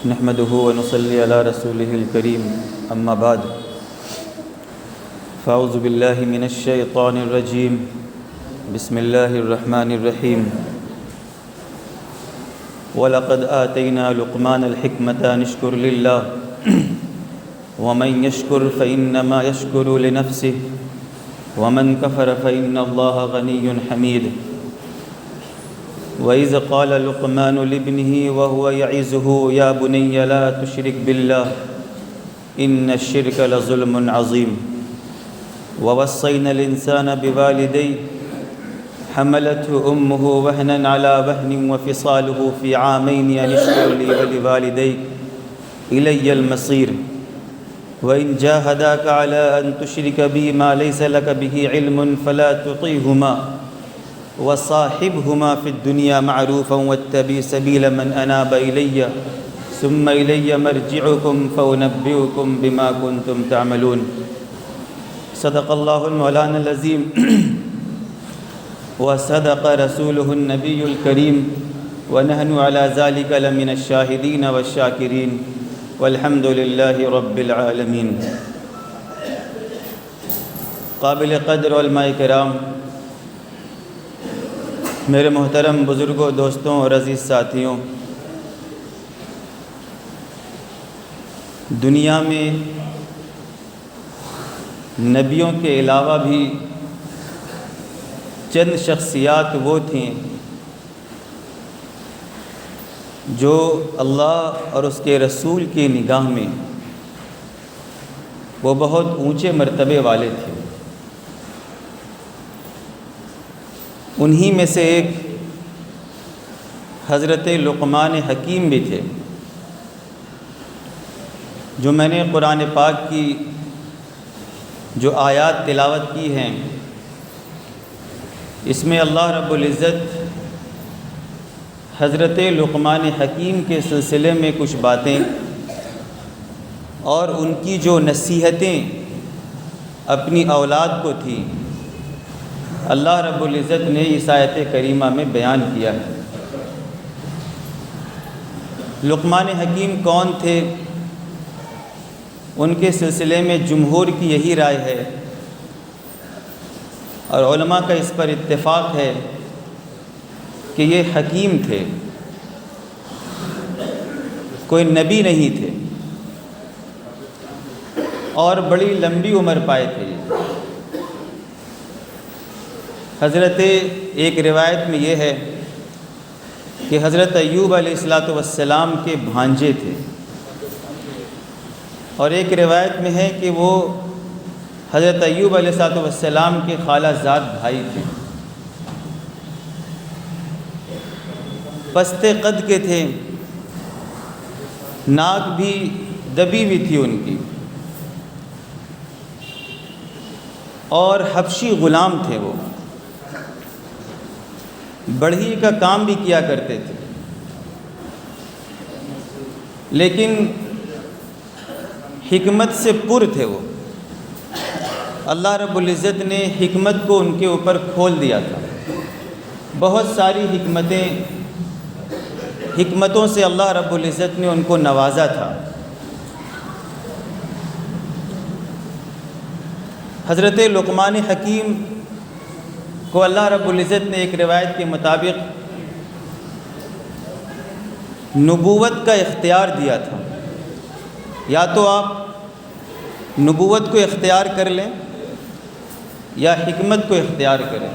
نحمده ونصلي على رسوله الكريم اما بعد فاعوذ بالله من الشيطان الرجيم بسم الله الرحمن الرحيم وَلَقَدْ آتَيْنَا لُقْمَانَ الْحِكْمَةَ أَنِ اشْكُرْ لِلَّهِ وَمَنْ يَشْكُرْ فَإِنَّمَا يَشْكُرُ لِنَفْسِهِ وَمَنْ كَفَرَ فَإِنَّ اللَّهَ غَنِيٌّ حَمِيدٌ وَإِذْ قَالَ لُقْمَانُ لِابْنِهِ وَهُوَ يَعِظُهُ يَا بُنَيَّ لَا تُشْرِكْ بِاللَّهِ إِنَّ الشِّرْكَ لَظُلْمٌ عَظِيمٌ وَوَصَّيْنَا الْإِنسَانَ بِوَالِدَيْهِ حملته أمه وهنا على وهن وفصاله في عامين أن اشكر لي ولوالديك إلي المصير وإن جاهداك على أن تشرك بي ما ليس لك به علم فلا تطيعهما وصاحبهما في الدنيا معروفا واتبع سبيل من أناب إلي ثم إلي مرجعكم فأنبئكم بما كنتم تعملون صدق الله المولانا العظيم وصدق رسوله النبي الكريم ونحن على ذلك لمن الشاهدين والشاكرين والحمد لله رب العالمين قابل قدر علماء کرام، میرے محترم بزرگوں، دوستوں اور عزیز ساتھیوں، دنیا میں نبیوں کے علاوہ بھی چند شخصیات وہ تھیں جو اللہ اور اس کے رسول کی نگاہ میں وہ بہت اونچے مرتبے والے تھے۔ انہی میں سے ایک حضرت لقمان حکیم بھی تھے، جو میں نے قرآن پاک کی جو آیات تلاوت کی ہیں، اس میں اللہ رب العزت حضرت لقمان حکیم کے سلسلے میں کچھ باتیں اور ان کی جو نصیحتیں اپنی اولاد کو تھیں، اللہ رب العزت نے اس آیت کریمہ میں بیان کیا ہے۔ لقمان حکیم کون تھے؟ ان کے سلسلے میں جمہور کی یہی رائے ہے اور علماء کا اس پر اتفاق ہے کہ یہ حکیم تھے، کوئی نبی نہیں تھے، اور بڑی لمبی عمر پائے تھے۔ حضرت ایک روایت میں یہ ہے کہ حضرت ایوب علیہ السلام کے بھانجے تھے، اور ایک روایت میں ہے کہ وہ حضرت ایوب علیہ السلام کے خالہ زاد بھائی تھے، پست قد کے تھے، ناک بھی دبی ہوئی تھی ان کی، اور حبشی غلام تھے۔ وہ بڑھئی کا کام بھی کیا کرتے تھے، لیکن حکمت سے پر تھے وہ۔ اللہ رب العزت نے حکمت کو ان کے اوپر کھول دیا تھا، بہت ساری حکمتوں سے اللہ رب العزت نے ان کو نوازا تھا۔ حضرت لقمان حکیم کو اللہ رب العزت نے ایک روایت کے مطابق نبوت کا اختیار دیا تھا، یا تو آپ نبوت کو اختیار کر لیں یا حکمت کو اختیار کریں۔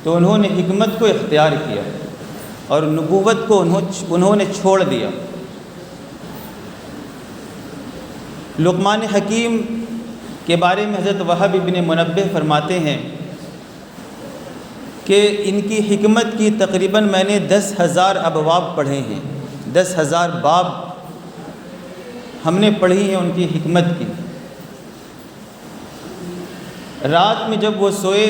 تو انہوں نے حکمت کو اختیار کیا اور نبوت کو انہوں نے چھوڑ دیا۔ لقمان حکیم کے بارے میں حضرت وہب ابن منبہ فرماتے ہیں کہ ان کی حکمت کی تقریباً میں نے 10,000 ابواب پڑھے ہیں، 10,000 باب ہم نے پڑھی ہیں ان کی حکمت کی۔ رات میں جب وہ سوئے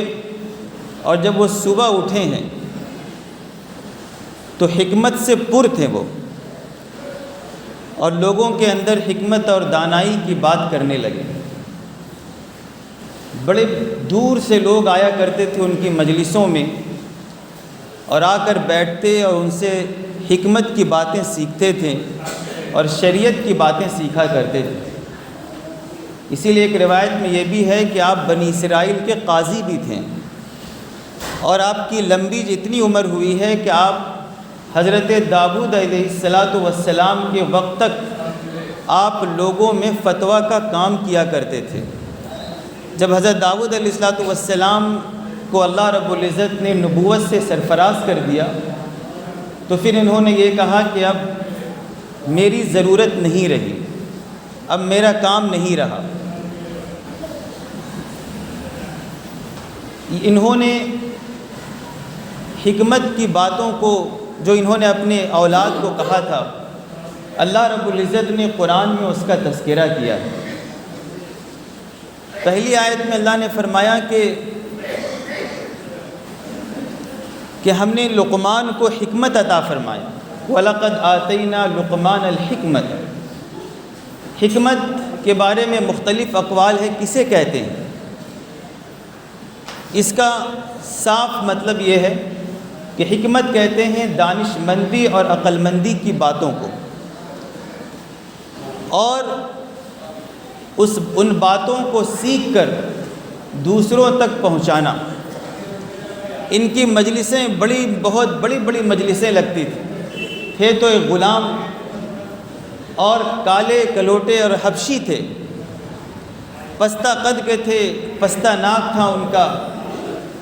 اور جب وہ صبح اٹھے ہیں تو حکمت سے پر تھے وہ، اور لوگوں کے اندر حکمت اور دانائی کی بات کرنے لگے۔ بڑے دور سے لوگ آیا کرتے تھے ان کی مجلسوں میں، اور آ کر بیٹھتے اور ان سے حکمت کی باتیں سیکھتے تھے اور شریعت کی باتیں سیکھا کرتے تھے۔ اسی لیے ایک روایت میں یہ بھی ہے کہ آپ بنی اسرائیل کے قاضی بھی تھے، اور آپ کی لمبی جتنی عمر ہوئی ہے کہ آپ حضرت داؤد علیہ السلام کے وقت تک آپ لوگوں میں فتویٰ کا کام کیا کرتے تھے۔ جب حضرت داؤد علیہ السلام کو اللہ رب العزت نے نبوت سے سرفراز کر دیا تو پھر انہوں نے یہ کہا کہ اب میری ضرورت نہیں رہی، اب میرا کام نہیں رہا۔ انہوں نے حکمت کی باتوں کو جو انہوں نے اپنے اولاد کو کہا تھا، اللہ رب العزت نے قرآن میں اس کا تذکرہ کیا ہے۔ پہلی آیت میں اللہ نے فرمایا کہ ہم نے لقمان کو حکمت عطا فرمایا، وَلَقَدْ آتَيْنَا لُقْمَانَ الْحِكْمَةَ۔ حکمت کے بارے میں مختلف اقوال ہے، کسے کہتے ہیں؟ اس کا صاف مطلب یہ ہے کہ حکمت کہتے ہیں دانش مندی اور عقل مندی کی باتوں کو، اور ان باتوں کو سیکھ کر دوسروں تک پہنچانا۔ ان کی مجلسیں بہت بڑی مجلسیں لگتی تھے تو ایک غلام اور کالے کلوٹے اور حبشی تھے، پستہ قد کے تھے، پستہ ناک تھا ان کا،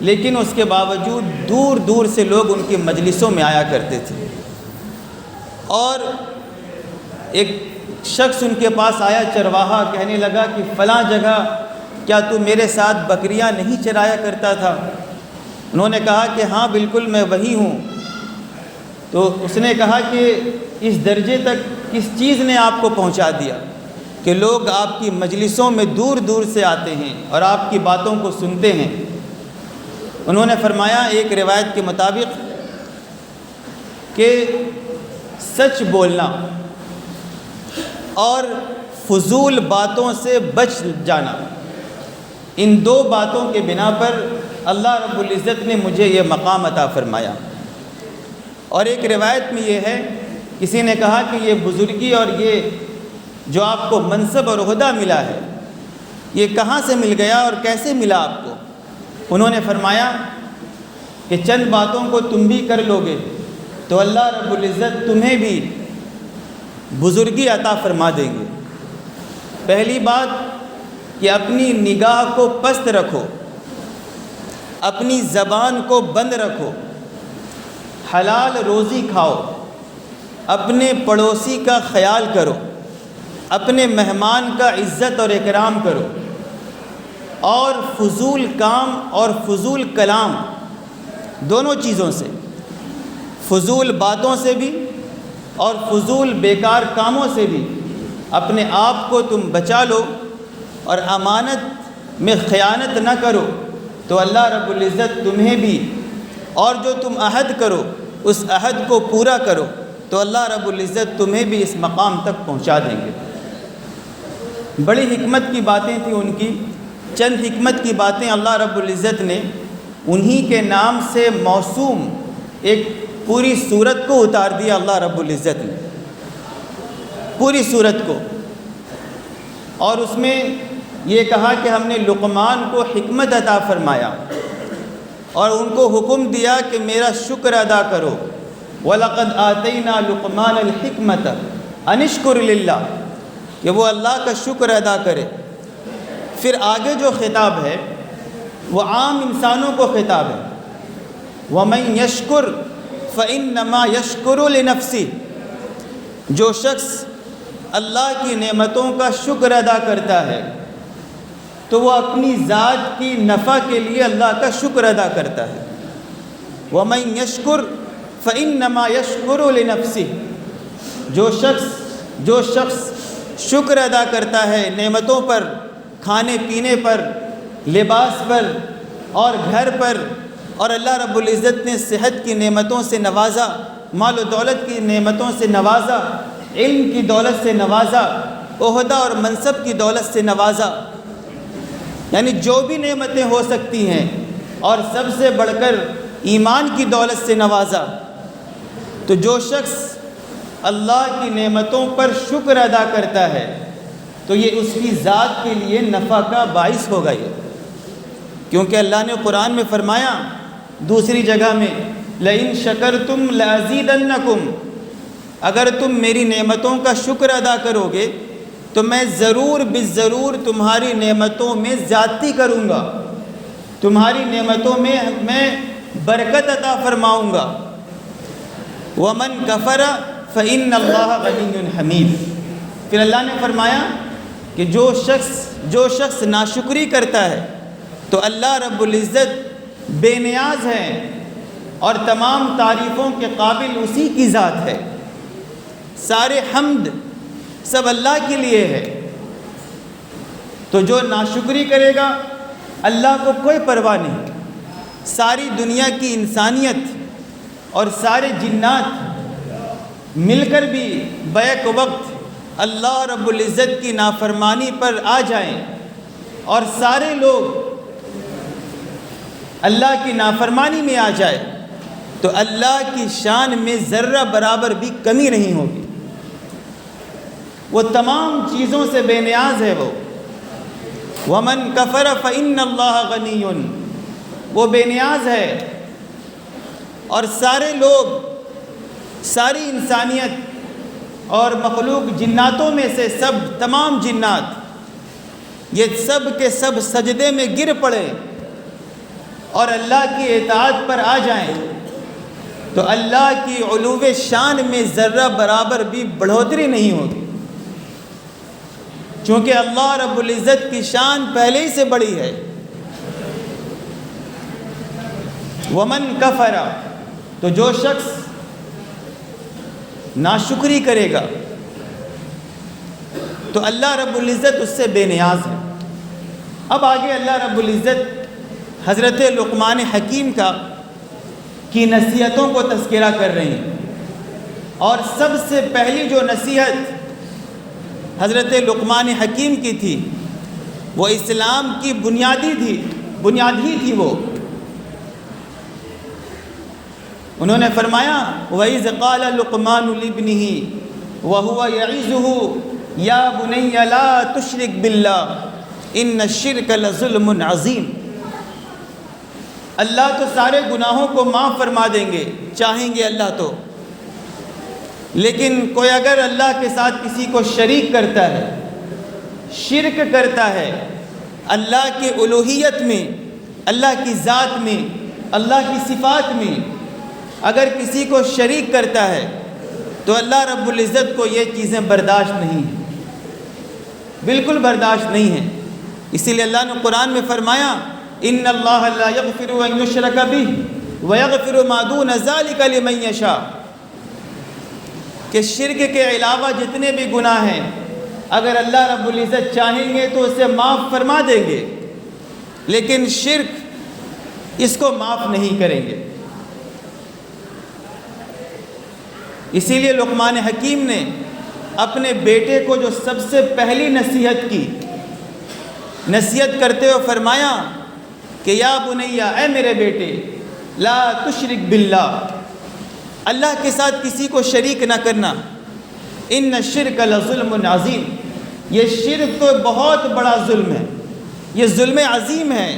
لیکن اس کے باوجود دور دور سے لوگ ان کی مجلسوں میں آیا کرتے تھے۔ اور ایک شخص ان کے پاس آیا چرواہا، کہنے لگا کہ فلاں جگہ کیا تو میرے ساتھ بکریاں نہیں چرایا کرتا تھا؟ انہوں نے کہا کہ ہاں بالکل میں وہی ہوں۔ تو اس نے کہا کہ اس درجے تک کس چیز نے آپ کو پہنچا دیا کہ لوگ آپ کی مجلسوں میں دور دور سے آتے ہیں اور آپ کی باتوں کو سنتے ہیں؟ انہوں نے فرمایا ایک روایت کے مطابق کہ سچ بولنا اور فضول باتوں سے بچ جانا، ان دو باتوں کے بنا پر اللہ رب العزت نے مجھے یہ مقام عطا فرمایا۔ اور ایک روایت میں یہ ہے، کسی نے کہا کہ یہ بزرگی اور یہ جو آپ کو منصب اور عہدہ ملا ہے یہ کہاں سے مل گیا اور کیسے ملا آپ کو؟ انہوں نے فرمایا کہ چند باتوں کو تم بھی کر لوگے تو اللہ رب العزت تمہیں بھی بزرگی عطا فرما دیں گے۔ پہلی بات کہ اپنی نگاہ کو پست رکھو، اپنی زبان کو بند رکھو، حلال روزی کھاؤ، اپنے پڑوسی کا خیال کرو، اپنے مہمان کا عزت اور اکرام کرو، اور فضول کام اور فضول کلام دونوں چیزوں سے، فضول باتوں سے بھی اور فضول بیکار کاموں سے بھی اپنے آپ کو تم بچا لو، اور امانت میں خیانت نہ کرو تو اللہ رب العزت تمہیں بھی، اور جو تم عہد کرو اس عہد کو پورا کرو تو اللہ رب العزت تمہیں بھی اس مقام تک پہنچا دیں گے۔ بڑی حکمت کی باتیں تھیں ان کی، چند حکمت کی باتیں اللہ رب العزت نے انہی کے نام سے موسوم ایک پوری سورت کو اتار دیا۔ اللہ رب العزت نے پوری سورت کو، اور اس میں یہ کہا کہ ہم نے لقمان کو حکمت عطا فرمایا اور ان کو حکم دیا کہ میرا شکر ادا کرو۔ وَلَقَدْ آتَيْنَا لُقْمَانَ الْحِكْمَةَ أَنِ اشْكُرْ لِلَّهِ، کہ وہ اللہ کا شکر ادا کرے۔ پھر آگے جو خطاب ہے وہ عام انسانوں کو خطاب ہے، وَمَنْ يَشْكُرْ فَإِنَّمَا يَشْكُرُ لِنَفْسِهِ، جو شخص اللہ کی نعمتوں کا شکر ادا کرتا ہے تو وہ اپنی ذات کی نفع کے لیے اللہ کا شکر ادا کرتا ہے۔ وَمَنْ يَشْكُرْ فَإِنَّمَا يَشْكُرُ لِنَفْسِهِ، جو شخص شکر ادا کرتا ہے نعمتوں پر، کھانے پینے پر، لباس پر اور گھر پر، اور اللہ رب العزت نے صحت کی نعمتوں سے نوازا، مال و دولت کی نعمتوں سے نوازا، علم کی دولت سے نوازا، عہدہ اور منصب کی دولت سے نوازا، یعنی جو بھی نعمتیں ہو سکتی ہیں، اور سب سے بڑھ کر ایمان کی دولت سے نوازا، تو جو شخص اللہ کی نعمتوں پر شکر ادا کرتا ہے تو یہ اس کی ذات کے لیے نفع کا باعث ہوگا یہ، کیونکہ اللہ نے قرآن میں فرمایا دوسری جگہ میں لئن شکرتم لازیدنکم، اگر تم میری نعمتوں کا شکر ادا کرو گے تو میں ضرور بالضرور تمہاری نعمتوں میں زیادتی کروں گا، تمہاری نعمتوں میں برکت عطا فرماؤں گا۔ ومن کفر فإن اللہ غنی حمید، پھر اللہ نے فرمایا کہ جو شخص ناشکری کرتا ہے تو اللہ رب العزت بے نیاز ہے اور تمام تعریفوں کے قابل اسی کی ذات ہے، سارے حمد سب اللہ کے لیے ہے۔ تو جو ناشکری کرے گا اللہ کو کوئی پرواہ نہیں، ساری دنیا کی انسانیت اور سارے جنات مل کر بھی بیک وقت اللہ رب العزت کی نافرمانی پر آ جائیں اور سارے لوگ اللہ کی نافرمانی میں آ جائے تو اللہ کی شان میں ذرہ برابر بھی کمی نہیں ہوگی، وہ تمام چیزوں سے بے نیاز ہے۔ وہ ومن کفر فإن اللہ غنی، وہ بے نیاز ہے، اور سارے لوگ، ساری انسانیت اور مخلوق جناتوں میں سے تمام جنات یہ سب کے سب سجدے میں گر پڑے اور اللہ کی اطاعت پر آ جائیں تو اللہ کی علو شان میں ذرہ برابر بھی بڑھوتری نہیں ہوگی، چونکہ اللہ رب العزت کی شان پہلے ہی سے بڑی ہے۔ ومن کفر، تو جو شخص ناشکری کرے گا تو اللہ رب العزت اس سے بے نیاز ہے۔ اب آگے اللہ رب العزت حضرت لقمان حکیم کی نصیحتوں کو تذکرہ کر رہے ہیں، اور سب سے پہلی جو نصیحت حضرت لقمان حکیم کی تھی وہ اسلام کی بنیاد ہی تھی۔ وہ انہوں نے فرمایا وَإِذْ قَالَ لُقْمَانُ لِابْنِهِ وَهُوَ يَعِظُهُ يَا بُنَيَّ لَا تُشْرِكْ بِاللَّهِ إِنَّ الشِّرْكَ لَظُلْمٌ عَظِيمٌ۔ اللہ تو سارے گناہوں کو معاف فرما دیں گے، چاہیں گے اللہ تو، لیکن کوئی اگر اللہ کے ساتھ کسی کو شریک کرتا ہے، شرک کرتا ہے، اللہ کی الوہیت میں، اللہ کی ذات میں، اللہ کی صفات میں اگر کسی کو شریک کرتا ہے تو اللہ رب العزت کو یہ چیزیں برداشت نہیں ہیں، بالکل برداشت نہیں ہیں۔ اسی لیے اللہ نے قرآن میں فرمایا ان اللہ لا یغفر ان یشرک بہ ویغفر ما دون ذلک لمن یشاء، کہ شرک کے علاوہ جتنے بھی گناہ ہیں اگر اللہ رب العزت چاہیں گے تو اسے معاف فرما دیں گے، لیکن شرک اس کو معاف نہیں کریں گے۔ اسی لیے لقمان حکیم نے اپنے بیٹے کو جو سب سے پہلی نصیحت کرتے ہوئے فرمایا کہ یا بنیا، اے میرے بیٹے، لا تشرک باللہ، اللہ کے ساتھ کسی کو شریک نہ کرنا، ان الشرک لظلم عظیم، یہ شرک تو بہت بڑا ظلم ہے، یہ ظلم عظیم ہے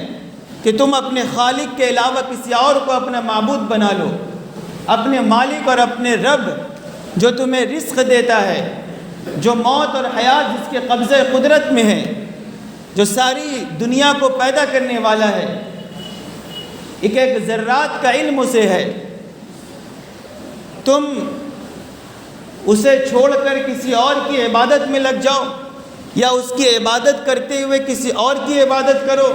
کہ تم اپنے خالق کے علاوہ کسی اور کو اپنا معبود بنا لو۔ اپنے مالک اور اپنے رب جو تمہیں رزق دیتا ہے، جو موت اور حیات جس کے قبضہ قدرت میں ہے، جو ساری دنیا کو پیدا کرنے والا ہے، ایک ذرات کا علم اسے ہے، تم اسے چھوڑ کر کسی اور کی عبادت میں لگ جاؤ یا اس کی عبادت کرتے ہوئے کسی اور کی عبادت کرو،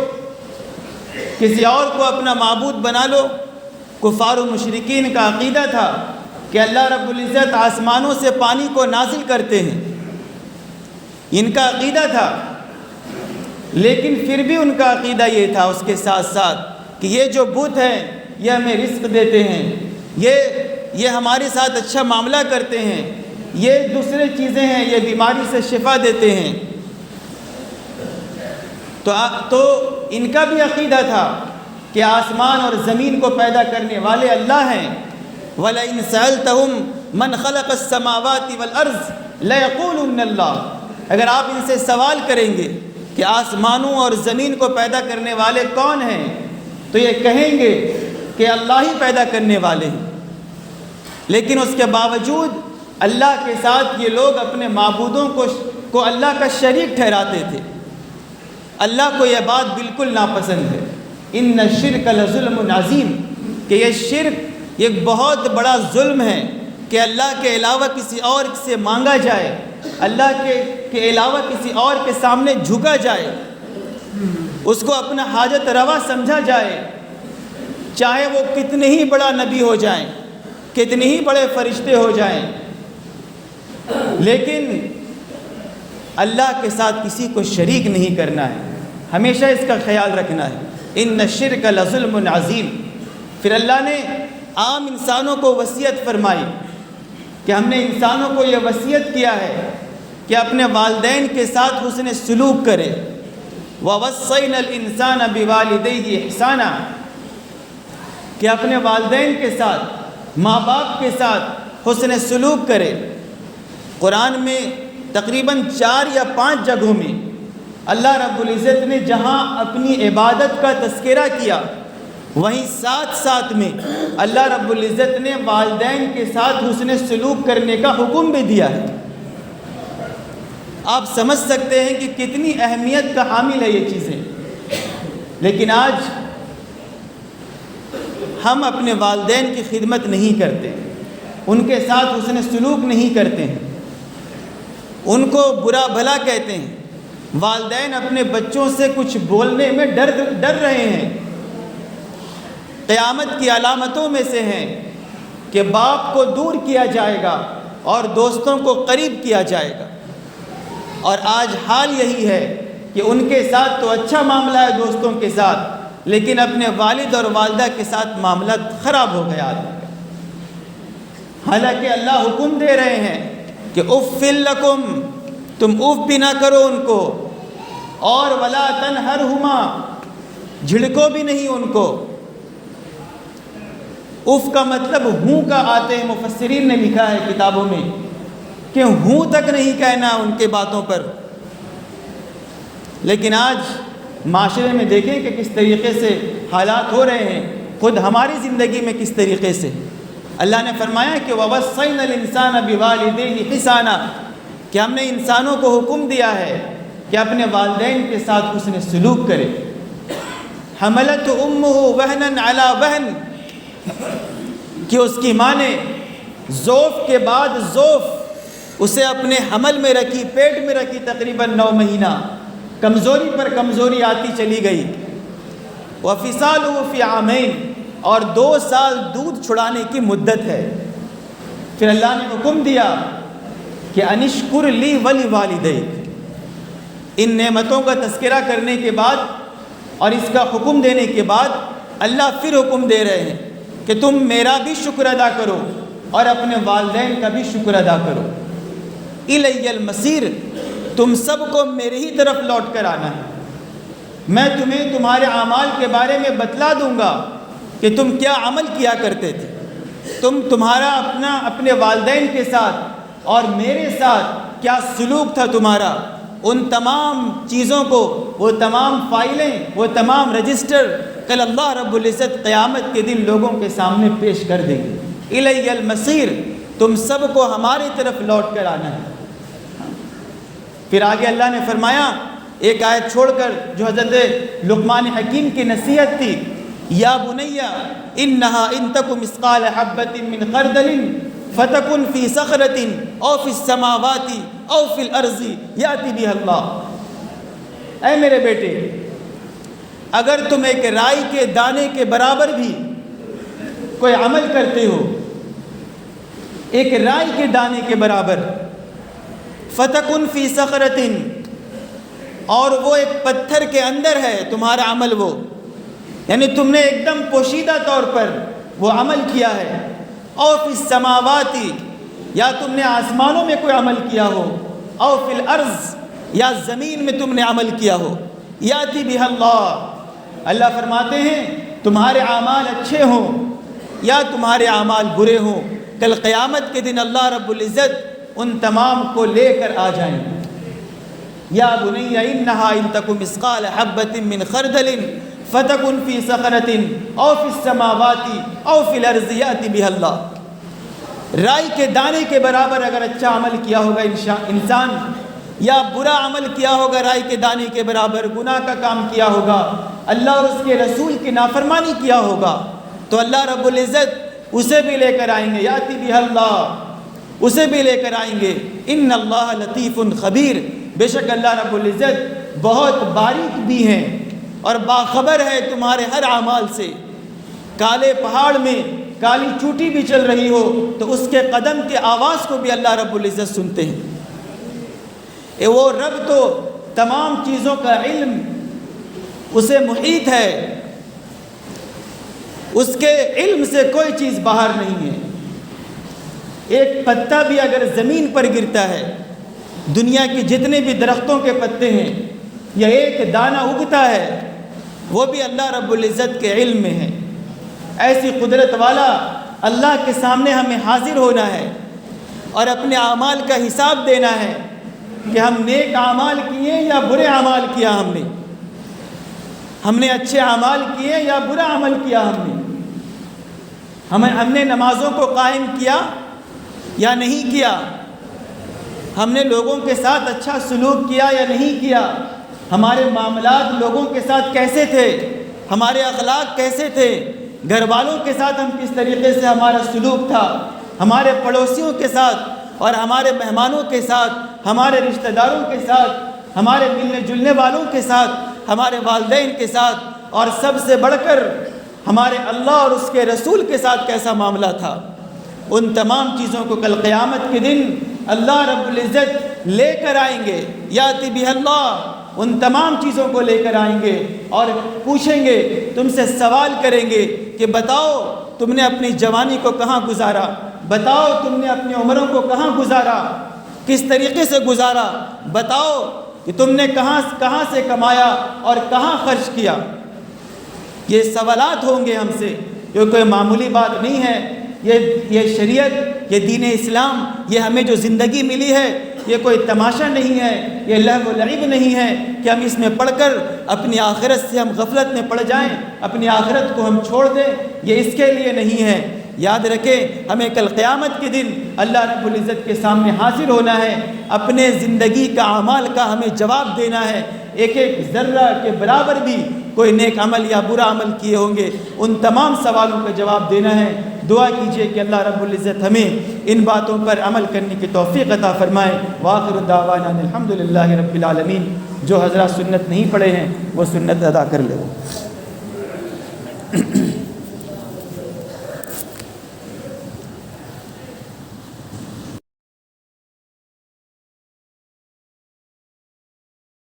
کسی اور کو اپنا معبود بنا لو۔ کفار و مشرکین کا عقیدہ تھا کہ اللہ رب العزت آسمانوں سے پانی کو نازل کرتے ہیں، ان کا عقیدہ تھا، لیکن پھر بھی ان کا عقیدہ یہ تھا اس کے ساتھ ساتھ کہ یہ جو بت ہیں یہ ہمیں رزق دیتے ہیں، یہ ہمارے ساتھ اچھا معاملہ کرتے ہیں، یہ دوسرے چیزیں ہیں، یہ بیماری سے شفا دیتے ہیں۔ تو ان کا بھی عقیدہ تھا کہ آسمان اور زمین کو پیدا کرنے والے اللہ ہیں۔ وَلَئِن سَأَلْتَهُمْ مَنْ خَلَقَ السَّمَاوَاتِ وَالْأَرْضِ لَيَقُولُنَّ اللَّهُ، اگر آپ ان سے سوال کریں گے کہ آسمانوں اور زمین کو پیدا کرنے والے کون ہیں، تو یہ کہیں گے کہ اللہ ہی پیدا کرنے والے ہیں۔ لیکن اس کے باوجود اللہ کے ساتھ یہ لوگ اپنے معبودوں کو اللہ کا شریک ٹھہراتے تھے۔ اللہ کو یہ بات بالکل ناپسند ہے۔ ان الشرک لظلم عظیم، کہ یہ شرک ایک بہت بڑا ظلم ہے کہ اللہ کے علاوہ کسی اور سے مانگا جائے، اللہ کے علاوہ کسی اور کے سامنے جھکا جائے، اس کو اپنا حاجت روا سمجھا جائے، چاہے وہ کتنے ہی بڑا نبی ہو جائیں، کتنے ہی بڑے فرشتے ہو جائیں، لیکن اللہ کے ساتھ کسی کو شریک نہیں کرنا ہے۔ ہمیشہ اس کا خیال رکھنا ہے۔ ان الشرک لظلم عظیم۔ پھر اللہ نے عام انسانوں کو وصیت فرمائی کہ ہم نے انسانوں کو یہ وصیت کیا ہے کہ اپنے والدین کے ساتھ حسن سلوک کرے۔ وَوَصَّيْنَا الْإِنسَانَ بِوَالِدَيْهِ إِحْسَانًا، کہ اپنے والدین کے ساتھ، ماں باپ کے ساتھ حسن سلوک کرے۔ قرآن میں تقریباً 4 یا 5 جگہوں میں اللہ رب العزت نے جہاں اپنی عبادت کا تذکرہ کیا، وہیں ساتھ ساتھ میں اللہ رب العزت نے والدین کے ساتھ حسن سلوک کرنے کا حکم بھی دیا ہے۔ آپ سمجھ سکتے ہیں کہ کتنی اہمیت کا حامل ہے یہ چیزیں، لیکن آج ہم اپنے والدین کی خدمت نہیں کرتے، ان کے ساتھ حسن سلوک نہیں کرتے ہیں، ان کو برا بھلا کہتے ہیں۔ والدین اپنے بچوں سے کچھ بولنے میں ڈر رہے ہیں۔ قیامت کی علامتوں میں سے ہیں کہ باپ کو دور کیا جائے گا اور دوستوں کو قریب کیا جائے گا، اور آج حال یہی ہے کہ ان کے ساتھ تو اچھا معاملہ ہے دوستوں کے ساتھ، لیکن اپنے والد اور والدہ کے ساتھ معاملہ خراب ہو گیا۔ حالانکہ اللہ حکم دے رہے ہیں کہ اف لکم، تم اف بھی نہ کرو ان کو، اور ولا تنہرہما، جھڑکو بھی نہیں ان کو۔ اف کا مطلب ہوں کا آتے ہیں، مفسرین نے لکھا ہے کتابوں میں کہ ہوں تک نہیں کہنا ان کے باتوں پر۔ لیکن آج معاشرے میں دیکھیں کہ کس طریقے سے حالات ہو رہے ہیں، خود ہماری زندگی میں کس طریقے سے۔ اللہ نے فرمایا کہ وَوَصَّيْنَا الْإِنسَانَ بِوَالِدَيْهِ إِحْسَانًا، کہ ہم نے انسانوں کو حکم دیا ہے کہ اپنے والدین کے ساتھ حسن سلوک کرے۔ حملت امہ وہنا علی وہن، کہ اس کی ماں نے ضعف کے بعد ضعف اسے اپنے حمل میں رکھی، پیٹ میں رکھی، تقریباً 9 مہینہ، کمزوری پر کمزوری آتی چلی گئی۔ وفصالہ فی عامین، اور 2 سال دودھ چھڑانے کی مدت ہے۔ پھر اللہ نے حکم دیا کہ انشکر لی ولی والدیک۔ ان نعمتوں کا تذکرہ کرنے کے بعد اور اس کا حکم دینے کے بعد اللہ پھر حکم دے رہے ہیں کہ تم میرا بھی شکر ادا کرو اور اپنے والدین کا بھی شکر ادا کرو۔ الی المصیر، تم سب کو میرے ہی طرف لوٹ کر آنا ہے۔ میں تمہیں تمہارے اعمال کے بارے میں بتلا دوں گا کہ تم کیا عمل کیا کرتے تھے، تمہارا اپنے والدین کے ساتھ اور میرے ساتھ کیا سلوک تھا تمہارا۔ ان تمام چیزوں کو، وہ تمام فائلیں، وہ تمام رجسٹر کل اللہ رب العزت قیامت کے دن لوگوں کے سامنے پیش کر دیں گے۔ الی المصیر، تم سب کو ہماری طرف لوٹ کر آنا ہے۔ پھر آگے اللہ نے فرمایا ایک آیت چھوڑ کر جو حضرت لقمان حکیم کی نصیحت تھی، یا بنی انہا ان تک مثقال حبۃ من خردل فتکن فی صخرۃ او فی السماوات او فی الارض یاتی بها اللہ۔ اے میرے بیٹے، اگر تم ایک رائی کے دانے کے برابر بھی کوئی عمل کرتے ہو، ایک رائی کے دانے کے برابر، فتکن فی صخرۃ، اور وہ ایک پتھر کے اندر ہے تمہارا عمل، وہ یعنی تم نے ایک دم پوشیدہ طور پر وہ عمل کیا ہے، او فی السماوات، یا تم نے آسمانوں میں کوئی عمل کیا ہو، او فی الارض، یا زمین میں تم نے عمل کیا ہو، یاتی بہا اللہ، اللہ فرماتے ہیں تمہارے اعمال اچھے ہوں یا تمہارے اعمال برے ہوں، کل قیامت کے دن اللہ رب العزت ان تمام کو لے کر آ جائیں گے۔ یا بنی انہا ان تک مثقال حبۃ من خردل فتکن فی صخرۃ او فی السماوات او فی الارض یاتی بہا اللہ، رائی کے دانے کے برابر اگر اچھا عمل کیا ہوگا انسان، یا برا عمل کیا ہوگا رائی کے دانے کے برابر، گناہ کا کام کیا ہوگا، اللہ اور اس کے رسول کی نافرمانی کیا ہوگا، تو اللہ رب العزت اسے بھی لے کر آئیں گے، یاتی بہا اللہ، اسے بھی لے کر آئیں گے۔ ان اللہ لطیف خبیر، بے شک اللہ رب العزت بہت باریک بھی ہیں اور باخبر ہے تمہارے ہر اعمال سے۔ کالے پہاڑ میں کالی چوٹی بھی چل رہی ہو تو اس کے قدم کے آواز کو بھی اللہ رب العزت سنتے ہیں۔ وہ رب تو تمام چیزوں کا علم اسے محیط ہے، اس کے علم سے کوئی چیز باہر نہیں ہے۔ ایک پتا بھی اگر زمین پر گرتا ہے، دنیا کی جتنے بھی درختوں کے پتے ہیں، یا ایک دانہ اگتا ہے، وہ بھی اللہ رب العزت کے علم میں ہے۔ ایسی قدرت والا اللہ کے سامنے ہمیں حاضر ہونا ہے اور اپنے اعمال کا حساب دینا ہے کہ ہم نیک اعمال کیے یا برے اعمال کیا، ہم نے اچھے اعمال کیے یا برا عمل کیا، ہم نے نمازوں کو قائم کیا یا نہیں کیا، ہم نے لوگوں کے ساتھ اچھا سلوک کیا یا نہیں کیا، ہمارے معاملات لوگوں کے ساتھ کیسے تھے، ہمارے اخلاق کیسے تھے، گھر والوں کے ساتھ ہم کس طریقے سے ہمارا سلوک تھا، ہمارے پڑوسیوں کے ساتھ اور ہمارے مہمانوں کے ساتھ، ہمارے رشتہ داروں کے ساتھ، ہمارے ملنے جلنے والوں کے ساتھ، ہمارے والدین کے ساتھ، اور سب سے بڑھ کر ہمارے اللہ اور اس کے رسول کے ساتھ کیسا معاملہ تھا۔ ان تمام چیزوں کو کل قیامت کے دن اللہ رب العزت لے کر آئیں گے، یاتی بہا اللہ، ان تمام چیزوں کو لے کر آئیں گے اور پوچھیں گے، تم سے سوال کریں گے کہ بتاؤ تم نے اپنی جوانی کو کہاں گزارا، بتاؤ تم نے اپنی عمروں کو کہاں گزارا، کس طریقے سے گزارا، بتاؤ کہ تم نے کہاں سے کمایا اور کہاں خرچ کیا۔ یہ سوالات ہوں گے ہم سے، یہ کوئی معمولی بات نہیں ہے۔ یہ شریعت، یہ دین اسلام، یہ ہمیں جو زندگی ملی ہے، یہ کوئی تماشا نہیں ہے، یہ لہو و لعب نہیں ہے کہ ہم اس میں پڑھ کر اپنی آخرت سے ہم غفلت میں پڑ جائیں، اپنی آخرت کو ہم چھوڑ دیں، یہ اس کے لیے نہیں ہے۔ یاد رکھیں، ہمیں کل قیامت کے دن اللہ رب العزت کے سامنے حاضر ہونا ہے، اپنے زندگی کا اعمال کا ہمیں جواب دینا ہے۔ ایک ایک ذرہ کے برابر بھی کوئی نیک عمل یا برا عمل کیے ہوں گے، ان تمام سوالوں کا جواب دینا ہے۔ دعا کیجئے کہ اللہ رب العزت ہمیں ان باتوں پر عمل کرنے کی توفیق عطا فرمائے۔ وآخر دعوانا الحمدللہ رب العالمین۔ جو حضرات سنت نہیں پڑھے ہیں وہ سنت ادا کر لے۔